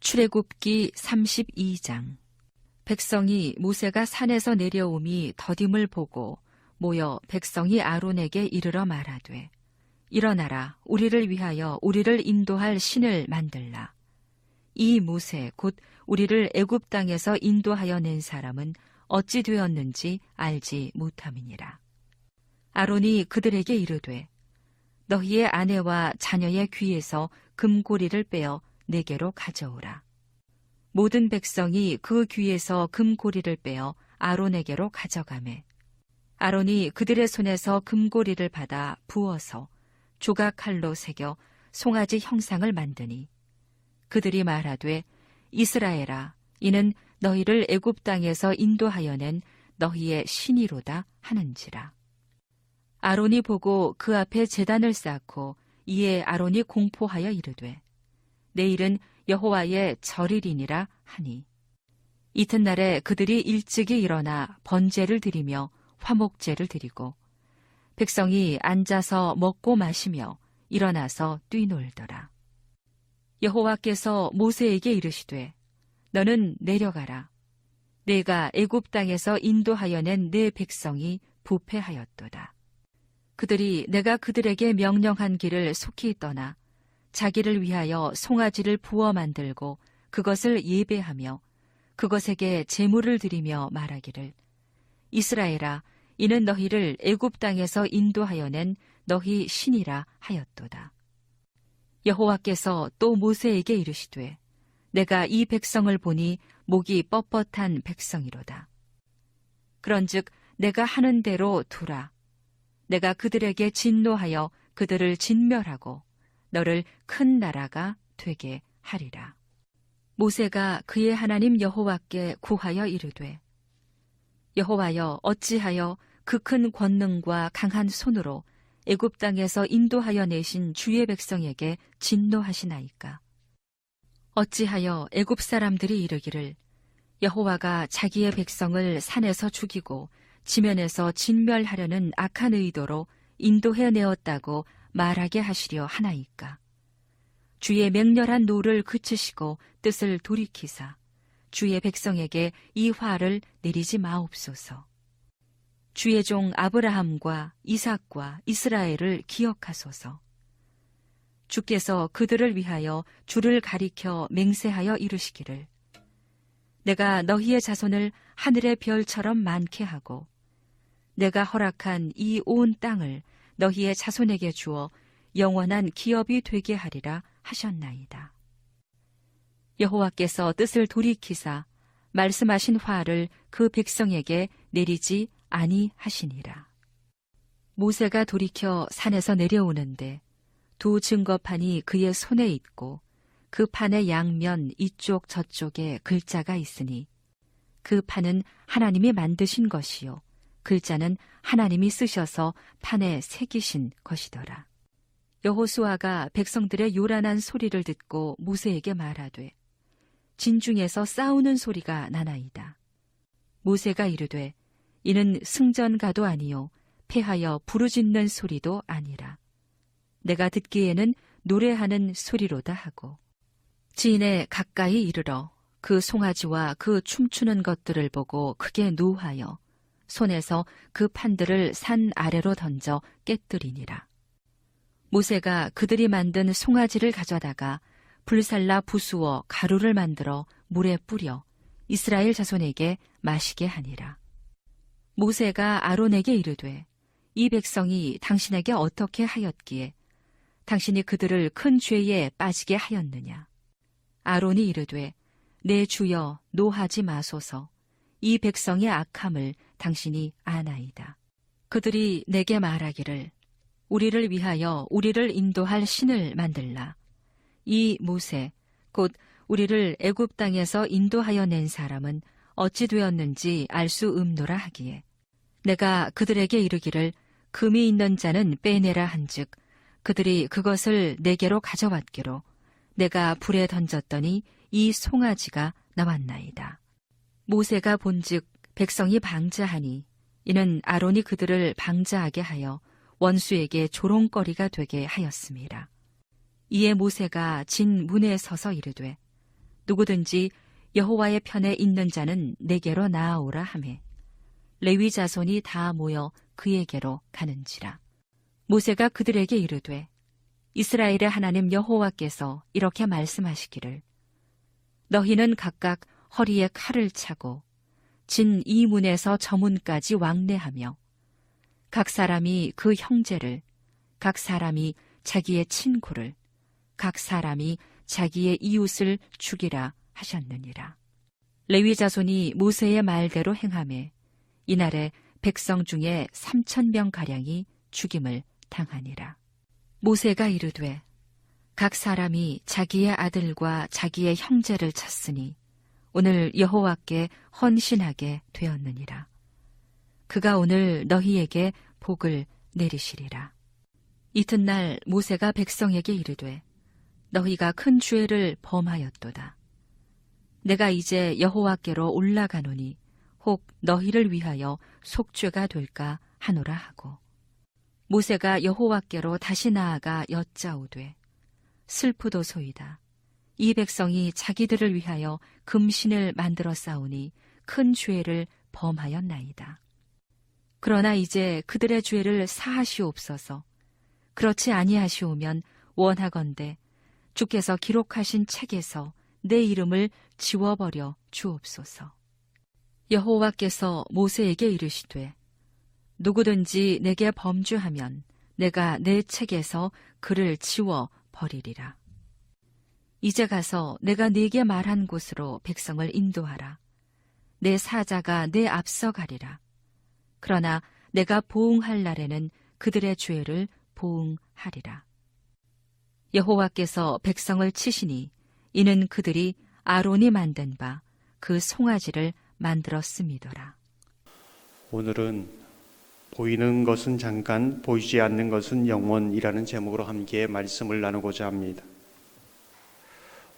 출애굽기 32장. 백성이 모세가 산에서 내려옴이 더딤을 보고 모여 백성이 아론에게 이르러 말하되, 일어나라, 우리를 위하여 우리를 인도할 신을 만들라. 이 모세 곧 우리를 애굽 땅에서 인도하여 낸 사람은 어찌 되었는지 알지 못함이니라. 아론이 그들에게 이르되, 너희의 아내와 자녀의 귀에서 금고리를 빼어 내게로 가져오라. 모든 백성이 그 귀에서 금고리를 빼어 아론에게로 가져가매, 아론이 그들의 손에서 금고리를 받아 부어서 조각칼로 새겨 송아지 형상을 만드니, 그들이 말하되, 이스라엘아, 이는 너희를 애굽 땅에서 인도하여 낸 너희의 신이로다 하는지라. 아론이 보고 그 앞에 제단을 쌓고 이에 아론이 공포하여 이르되, 내일은 여호와의 절일이니라 하니, 이튿날에 그들이 일찍이 일어나 번제를 드리며 화목제를 드리고 백성이 앉아서 먹고 마시며 일어나서 뛰놀더라. 여호와께서 모세에게 이르시되, 너는 내려가라. 내가 애굽 땅에서 인도하여 낸 내 백성이 부패하였도다. 그들이 내가 그들에게 명령한 길을 속히 떠나 자기를 위하여 송아지를 부어 만들고 그것을 예배하며 그것에게 제물을 드리며 말하기를, 이스라엘아, 이는 너희를 애굽 땅에서 인도하여 낸 너희 신이라 하였도다. 여호와께서 또 모세에게 이르시되, 내가 이 백성을 보니 목이 뻣뻣한 백성이로다. 그런즉 내가 하는 대로 두라. 내가 그들에게 진노하여 그들을 진멸하고 너를 큰 나라가 되게 하리라. 모세가 그의 하나님 여호와께 구하여 이르되, 여호와여, 어찌하여 그 큰 권능과 강한 손으로 애굽 땅에서 인도하여 내신 주의 백성에게 진노하시나이까? 어찌하여 애굽 사람들이 이르기를, 여호와가 자기의 백성을 산에서 죽이고 지면에서 진멸하려는 악한 의도로 인도해내었다고 말하게 하시려 하나이까? 주의 맹렬한 노를 그치시고 뜻을 돌이키사 주의 백성에게 이 화를 내리지 마옵소서. 주의 종 아브라함과 이삭과 이스라엘을 기억하소서. 주께서 그들을 위하여 주를 가리켜 맹세하여 이르시기를, 내가 너희의 자손을 하늘의 별처럼 많게 하고 내가 허락한 이 온 땅을 너희의 자손에게 주어 영원한 기업이 되게 하리라 하셨나이다. 여호와께서 뜻을 돌이키사 말씀하신 화를 그 백성에게 내리지 아니하시니라. 모세가 돌이켜 산에서 내려오는데 두 증거판이 그의 손에 있고 그 판의 양면 이쪽 저쪽에 글자가 있으니, 그 판은 하나님이 만드신 것이요 글자는 하나님이 쓰셔서 판에 새기신 것이더라. 여호수아가 백성들의 요란한 소리를 듣고 모세에게 말하되, 진중에서 싸우는 소리가 나나이다. 모세가 이르되, 이는 승전가도 아니요 패하여 부르짖는 소리도 아니라 내가 듣기에는 노래하는 소리로다 하고, 지인에 가까이 이르러 그 송아지와 그 춤추는 것들을 보고 크게 노하여 손에서 그 판들을 산 아래로 던져 깨뜨리니라. 모세가 그들이 만든 송아지를 가져다가 불살라 부수어 가루를 만들어 물에 뿌려 이스라엘 자손에게 마시게 하니라. 모세가 아론에게 이르되, 이 백성이 당신에게 어떻게 하였기에 당신이 그들을 큰 죄에 빠지게 하였느냐? 아론이 이르되, 내 주여, 노하지 마소서. 이 백성의 악함을 당신이 아나이다. 그들이 내게 말하기를, 우리를 위하여 우리를 인도할 신을 만들라. 이 모세 곧 우리를 애굽 땅에서 인도하여 낸 사람은 어찌 되었는지 알 수 없노라 하기에, 내가 그들에게 이르기를 금이 있는 자는 빼내라 한즉 그들이 그것을 내게로 가져왔기로 내가 불에 던졌더니 이 송아지가 나왔나이다. 모세가 본즉 백성이 방자하니 이는 아론이 그들을 방자하게 하여 원수에게 조롱거리가 되게 하였음이라. 이에 모세가 진 문에 서서 이르되, 누구든지 여호와의 편에 있는 자는 내게로 나아오라 하매 레위 자손이 다 모여 그에게로 가는지라. 모세가 그들에게 이르되 이스라엘의 하나님 여호와께서 이렇게 말씀하시기를 너희는 각각 허리에 칼을 차고 진 이 문에서 저 문까지 왕래하며 각 사람이 그 형제를, 각 사람이 자기의 친구를, 각 사람이 자기의 이웃을 죽이라 하셨느니라. 레위 자손이 모세의 말대로 행하매 이날에 백성 중에 3,000명 가량이 죽임을 당하니라. 모세가 이르되 각 사람이 자기의 아들과 자기의 형제를 쳤으니 오늘 여호와께 헌신하게 되었느니라. 그가 오늘 너희에게 복을 내리시리라. 이튿날 모세가 백성에게 이르되 너희가 큰 죄를 범하였도다. 내가 이제 여호와께로 올라가노니 혹 너희를 위하여 속죄가 될까 하노라 하고 모세가 여호와께로 다시 나아가 여짜오되 슬프도소이다. 이 백성이 자기들을 위하여 금신을 만들어 싸우니 큰 죄를 범하였나이다. 그러나 이제 그들의 죄를 사하시옵소서. 그렇지 아니하시오면 원하건대 주께서 기록하신 책에서 내 이름을 지워버려 주옵소서. 여호와께서 모세에게 이르시되 누구든지 내게 범죄하면 내가 내 책에서 그를 지워 버리리라. 이제 가서 내가 네게 말한 곳으로 백성을 인도하라. 내 사자가 내 앞서 가리라. 그러나 내가 보응할 날에는 그들의 죄를 보응하리라. 여호와께서 백성을 치시니 이는 그들이 아론이 만든 바 그 송아지를 만들었음이더라. 오늘은 보이는 것은 잠깐, 보이지 않는 것은 영원이라는 제목으로 함께 말씀을 나누고자 합니다.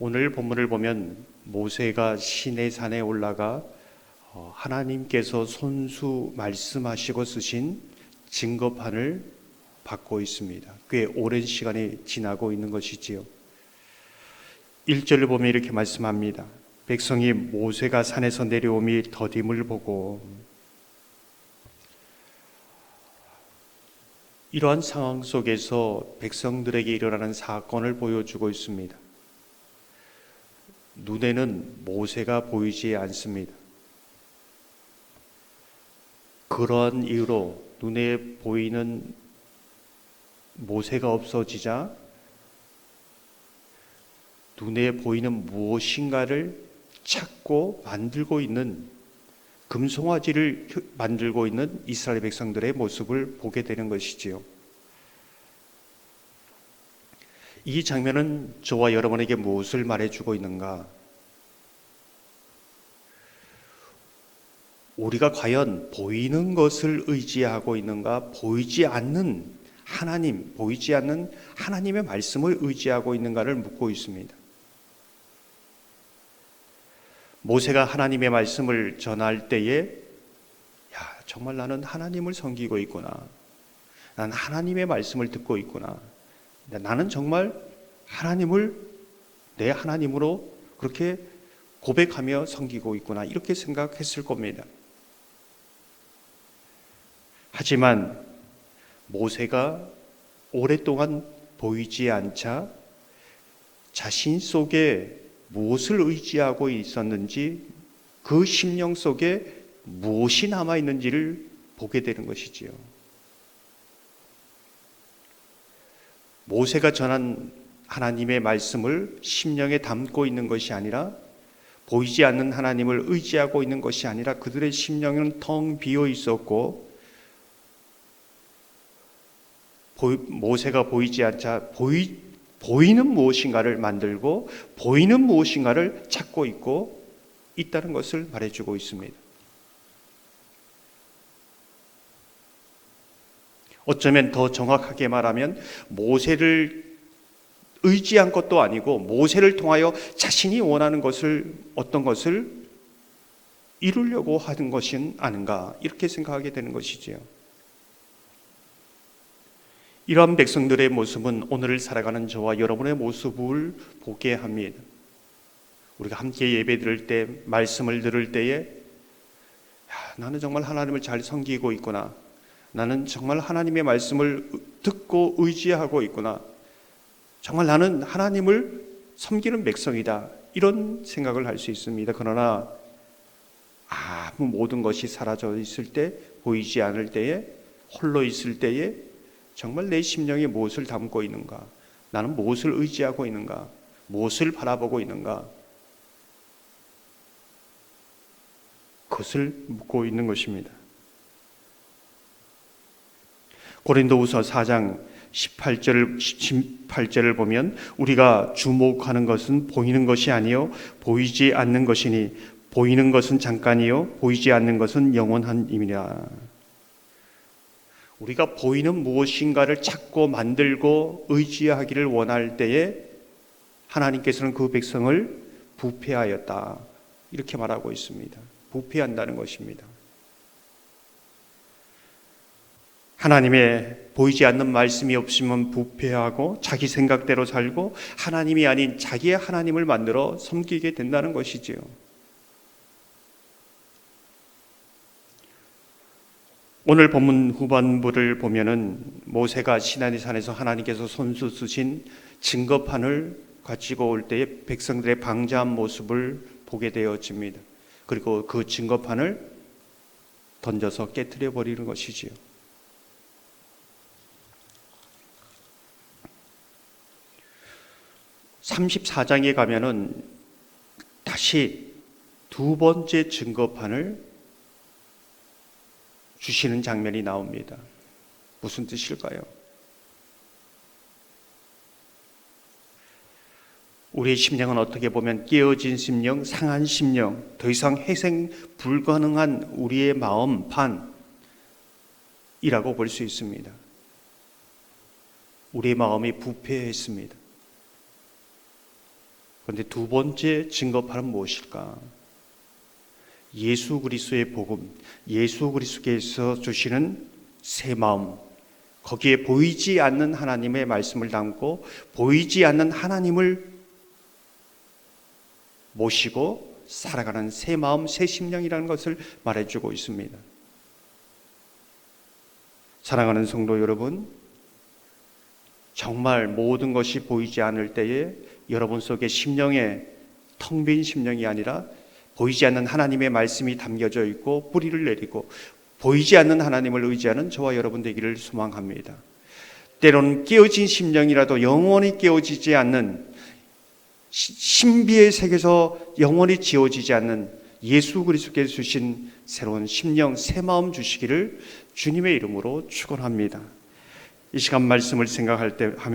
오늘 본문을 보면 모세가 시내산에 올라가 하나님께서 손수 말씀하시고 쓰신 증거판을 받고 있습니다. 꽤 오랜 시간이 지나고 있는 것이지요. 1절을 보면 이렇게 말씀합니다. 백성이 모세가 산에서 내려오미 더딤을 보고 이러한 상황 속에서 백성들에게 일어나는 사건을 보여주고 있습니다. 눈에는 모세가 보이지 않습니다. 그러한 이유로 눈에 보이는 모세가 없어지자 눈에 보이는 무엇인가를 찾고 만들고 있는 금송아지를 만들고 있는 이스라엘 백성들의 모습을 보게 되는 것이지요. 이 장면은 저와 여러분에게 무엇을 말해주고 있는가? 우리가 과연 보이는 것을 의지하고 있는가? 보이지 않는 하나님, 보이지 않는 하나님의 말씀을 의지하고 있는가를 묻고 있습니다. 모세가 하나님의 말씀을 전할 때에 정말 나는 하나님을 섬기고 있구나. 난 하나님의 말씀을 듣고 있구나. 나는 정말 하나님을 내 하나님으로 그렇게 고백하며 섬기고 있구나. 이렇게 생각했을 겁니다. 하지만 모세가 오랫동안 보이지 않자 자신 속에 무엇을 의지하고 있었는지 그 심령 속에 무엇이 남아있는지를 보게 되는 것이지요. 모세가 전한 하나님의 말씀을 심령에 담고 있는 것이 아니라 보이지 않는 하나님을 의지하고 있는 것이 아니라 그들의 심령은 텅 비어 있었고 모세가 보이지 않자 보이는 무엇인가를 만들고 보이는 무엇인가를 찾고 있다는 것을 말해주고 있습니다. 어쩌면 더 정확하게 말하면 모세를 의지한 것도 아니고 모세를 통하여 자신이 원하는 것을 어떤 것을 이루려고 하는 것은 아닌가 이렇게 생각하게 되는 것이지요. 이러한 백성들의 모습은 오늘을 살아가는 저와 여러분의 모습을 보게 합니다. 우리가 함께 예배 드릴 때, 말씀을 들을 때에 나는 정말 하나님을 잘 섬기고 있구나. 나는 정말 하나님의 말씀을 듣고 의지하고 있구나. 정말 나는 하나님을 섬기는 백성이다. 이런 생각을 할 수 있습니다. 그러나 모든 것이 사라져 있을 때, 보이지 않을 때에, 홀로 있을 때에 정말 내 심령에 무엇을 담고 있는가? 나는 무엇을 의지하고 있는가? 무엇을 바라보고 있는가? 그것을 묻고 있는 것입니다. 고린도후서 4장 18절을 보면 우리가 주목하는 것은 보이는 것이 아니요 보이지 않는 것이니 보이는 것은 잠깐이요 보이지 않는 것은 영원한 임이라. 우리가 보이는 무엇인가를 찾고 만들고 의지하기를 원할 때에 하나님께서는 그 백성을 부패하였다. 이렇게 말하고 있습니다. 부패한다는 것입니다. 하나님의 보이지 않는 말씀이 없으면 부패하고 자기 생각대로 살고 하나님이 아닌 자기의 하나님을 만들어 섬기게 된다는 것이지요. 오늘 본문 후반부를 보면은 모세가 시나이 산에서 하나님께서 손수 쓰신 증거판을 가지고 올 때에 백성들의 방자한 모습을 보게 되어집니다. 그리고 그 증거판을 던져서 깨트려 버리는 것이지요. (34장에) 가면은 다시 두 번째 증거판을 주시는 장면이 나옵니다. 무슨 뜻일까요? 우리의 심령은 어떻게 보면 깨어진 심령, 상한 심령, 더 이상 회생 불가능한 우리의 마음판이라고 볼 수 있습니다. 우리의 마음이 부패했습니다. 그런데 두 번째 증거판은 무엇일까? 예수 그리스도의 복음, 예수 그리스도께서 주시는 새 마음, 거기에 보이지 않는 하나님의 말씀을 담고 보이지 않는 하나님을 모시고 살아가는 새 마음, 새 심령이라는 것을 말해주고 있습니다. 사랑하는 성도 여러분, 정말 모든 것이 보이지 않을 때에 여러분 속에 심령에 텅 빈 심령이 아니라 보이지 않는 하나님의 말씀이 담겨져 있고 뿌리를 내리고 보이지 않는 하나님을 의지하는 저와 여러분 되기를 소망합니다. 때로는 깨어진 심령이라도 영원히 깨어지지 않는 신비의 세계에서 영원히 지워지지 않는 예수 그리스도께서 주신 새로운 심령, 새 마음 주시기를 주님의 이름으로 축원합니다. 이 시간 말씀을 생각할 때 하면